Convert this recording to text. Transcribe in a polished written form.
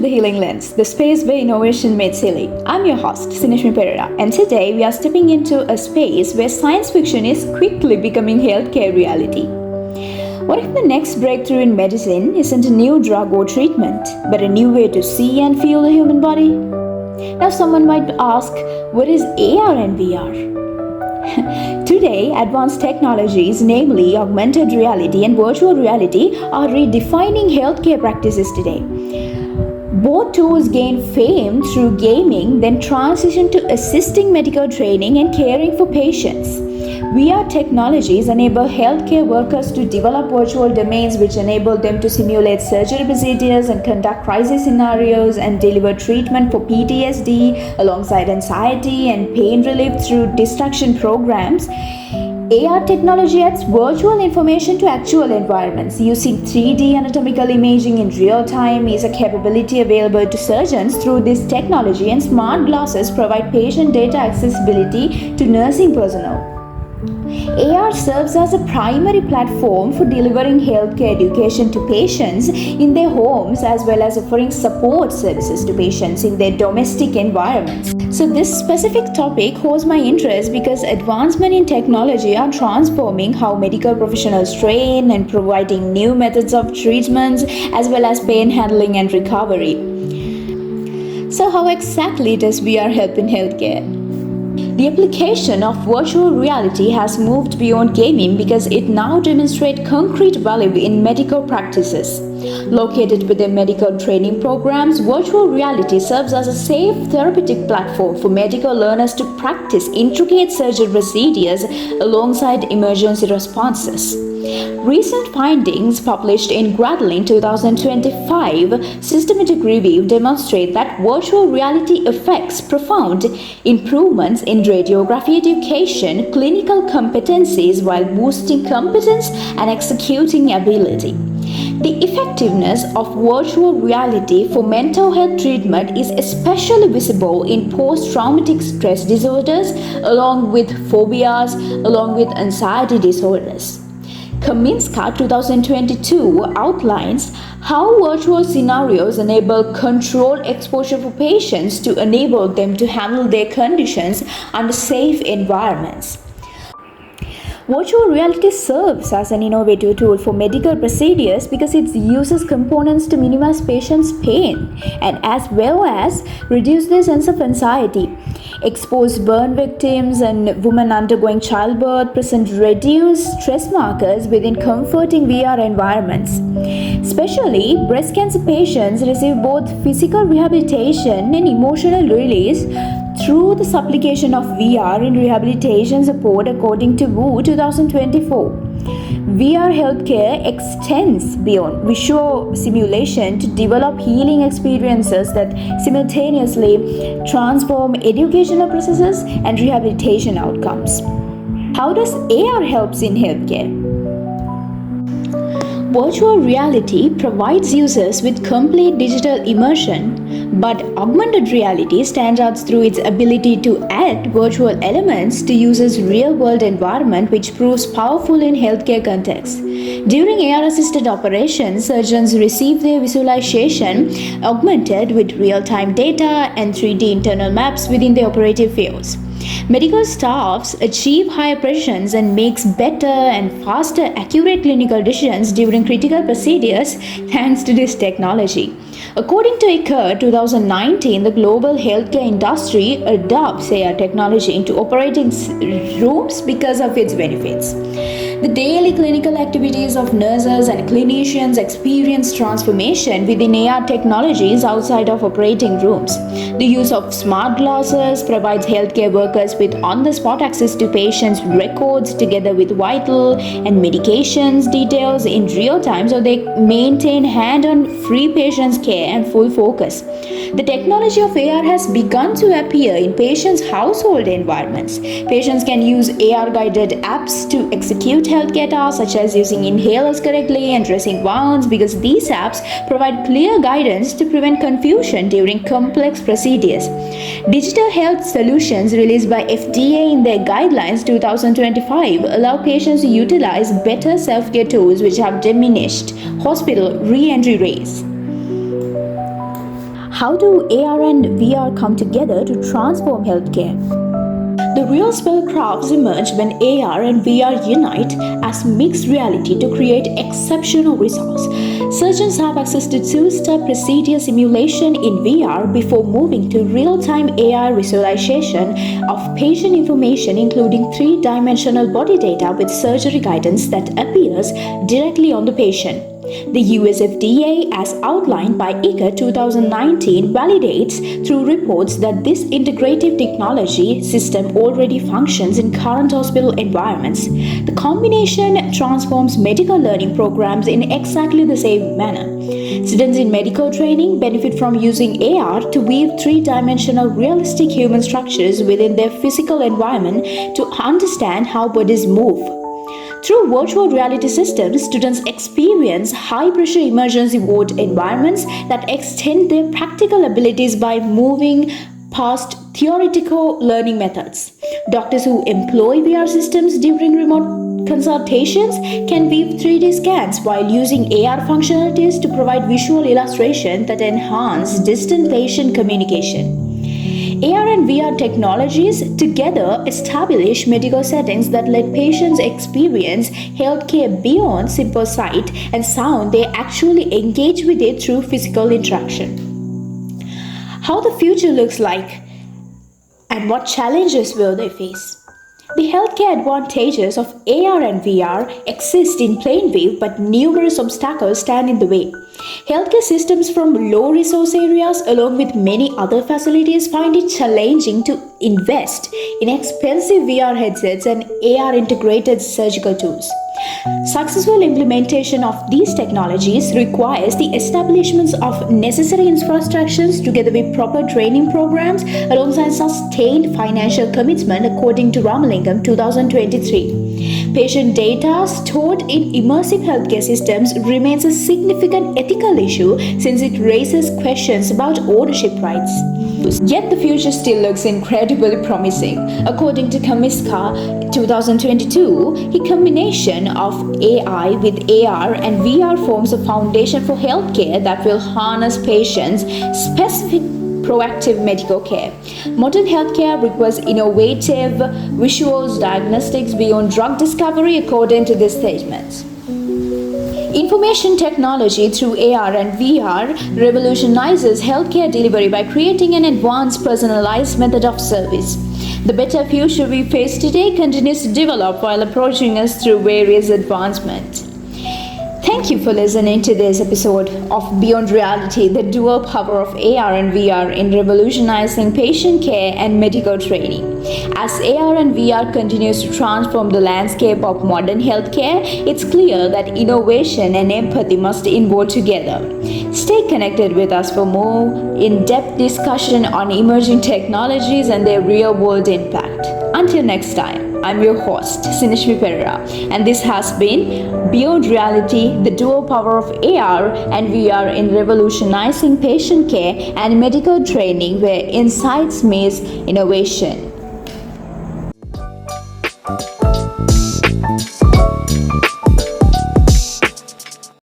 the Healing Lens, the space where innovation meets healing. I'm your host, Sinishmi Pereira, and today we are stepping into a space where science fiction is quickly becoming healthcare reality. What if the next breakthrough in medicine isn't a new drug or treatment, but a new way to see and feel the human body? Now, someone might ask, what is AR and VR? Today, advanced technologies, namely augmented reality and virtual reality, are redefining healthcare practices today. Both tools gained fame through gaming, then transitioned to assisting medical training and caring for patients. VR technologies enable healthcare workers to develop virtual domains which enable them to simulate surgery procedures and conduct crisis scenarios and deliver treatment for PTSD alongside anxiety and pain relief through distraction programs. AR technology adds virtual information to actual environments. Using 3D anatomical imaging in real time is a capability available to surgeons through this technology, and smart glasses provide patient data accessibility to nursing personnel. AR serves as a primary platform for delivering healthcare education to patients in their homes as well as offering support services to patients in their domestic environments. So this specific topic holds my interest because advancements in technology are transforming how medical professionals train and providing new methods of treatments as well as pain handling and recovery. So how exactly does VR help in healthcare? The application of virtual reality has moved beyond gaming because it now demonstrates concrete value in medical practices. Located within medical training programs, virtual reality serves as a safe therapeutic platform for medical learners to practice intricate surgery procedures alongside emergency responses. Recent findings published in Gradle in 2025 systematic review demonstrate that virtual reality affects profound improvements in radiography education, clinical competencies while boosting competence and executing ability. The effectiveness of virtual reality for mental health treatment is especially visible in post-traumatic stress disorders along with phobias, along with anxiety disorders. Kaminska 2022 outlines how virtual scenarios enable controlled exposure for patients to enable them to handle their conditions under safe environments. Virtual reality serves as an innovative tool for medical procedures because it uses components to minimize patients' pain and as well as reduce their sense of anxiety. Exposed burn victims and women undergoing childbirth present reduced stress markers within comforting VR environments. Especially, breast cancer patients receive both physical rehabilitation and emotional release through the application of VR in rehabilitation support according to WHO 2024. VR healthcare extends beyond visual simulation to develop healing experiences that simultaneously transform educational processes and rehabilitation outcomes. How does AR help in healthcare? Virtual reality provides users with complete digital immersion, but augmented reality stands out through its ability to add virtual elements to users' real-world environment, which proves powerful in healthcare contexts. During AR-assisted operations, surgeons receive their visualization augmented with real-time data and 3D internal maps within the operative fields. Medical staffs achieve higher precision and makes better and faster accurate clinical decisions during critical procedures thanks to this technology. According to ICAR 2019, the global healthcare industry adopts AR technology into operating rooms because of its benefits. The daily clinical activities of nurses and clinicians experience transformation within AR technologies outside of operating rooms. The use of smart glasses provides healthcare workers with on-the-spot access to patients' records together with vital and medications details in real time so they maintain hand-on free patients' care and full focus. The technology of AR has begun to appear in patients' household environments. Patients can use AR-guided apps to execute healthcare tasks such as using inhalers correctly and dressing wounds because these apps provide clear guidance to prevent confusion during complex procedures. Digital health solutions released by FDA in their guidelines 2025 allow patients to utilize better self-care tools which have diminished hospital re-entry rates. How do AR and VR come together to transform healthcare? The real spellcrafts emerge when AR and VR unite as mixed reality to create exceptional results. Surgeons have access to two-step procedure simulation in VR before moving to real-time AR visualization of patient information, including three-dimensional body data with surgery guidance that appears directly on the patient. The US FDA, as outlined by ICA 2019, validates through reports that this integrative technology system already functions in current hospital environments. The combination transforms medical learning programs in exactly the same manner. Students in medical training benefit from using AR to weave three-dimensional realistic human structures within their physical environment to understand how bodies move. Through virtual reality systems, students experience high-pressure emergency ward environments that extend their practical abilities by moving past theoretical learning methods. Doctors who employ VR systems during remote consultations can view 3D scans while using AR functionalities to provide visual illustration that enhance distant patient communication. AR and VR technologies together establish medical settings that let patients experience healthcare beyond simple sight and sound. They actually engage with it through physical interaction. How the future looks like and what challenges will they face? The healthcare advantages of AR and VR exist in plain view, but numerous obstacles stand in the way. Healthcare systems from low resource areas, along with many other facilities, find it challenging to invest in expensive VR headsets and AR integrated surgical tools. Successful implementation of these technologies requires the establishment of necessary infrastructures together with proper training programs alongside sustained financial commitment, according to Ramalingam 2023. Patient data stored in immersive healthcare systems remains a significant ethical issue since it raises questions about ownership rights. Yet the future still looks incredibly promising. According to Kamiska 2022, the combination of AI with AR and VR forms a foundation for healthcare that will harness patients' specific proactive medical care. Modern healthcare requires innovative visual diagnostics beyond drug discovery, according to these statements. Information technology through AR and VR revolutionizes healthcare delivery by creating an advanced personalized method of service. The better future we face today continues to develop while approaching us through various advancements. Thank you for listening to this episode of Beyond Reality, the dual power of AR and VR in revolutionizing patient care and medical training. As AR and VR continues to transform the landscape of modern healthcare, it's clear that innovation and empathy must evolve together. Stay connected with us for more in-depth discussion on emerging technologies and their real-world impact. Until next time, I'm your host, Sinishmi Pereira, and this has been Beyond Reality, the dual power of AR and VR in revolutionizing patient care and medical training, where insights meets innovation.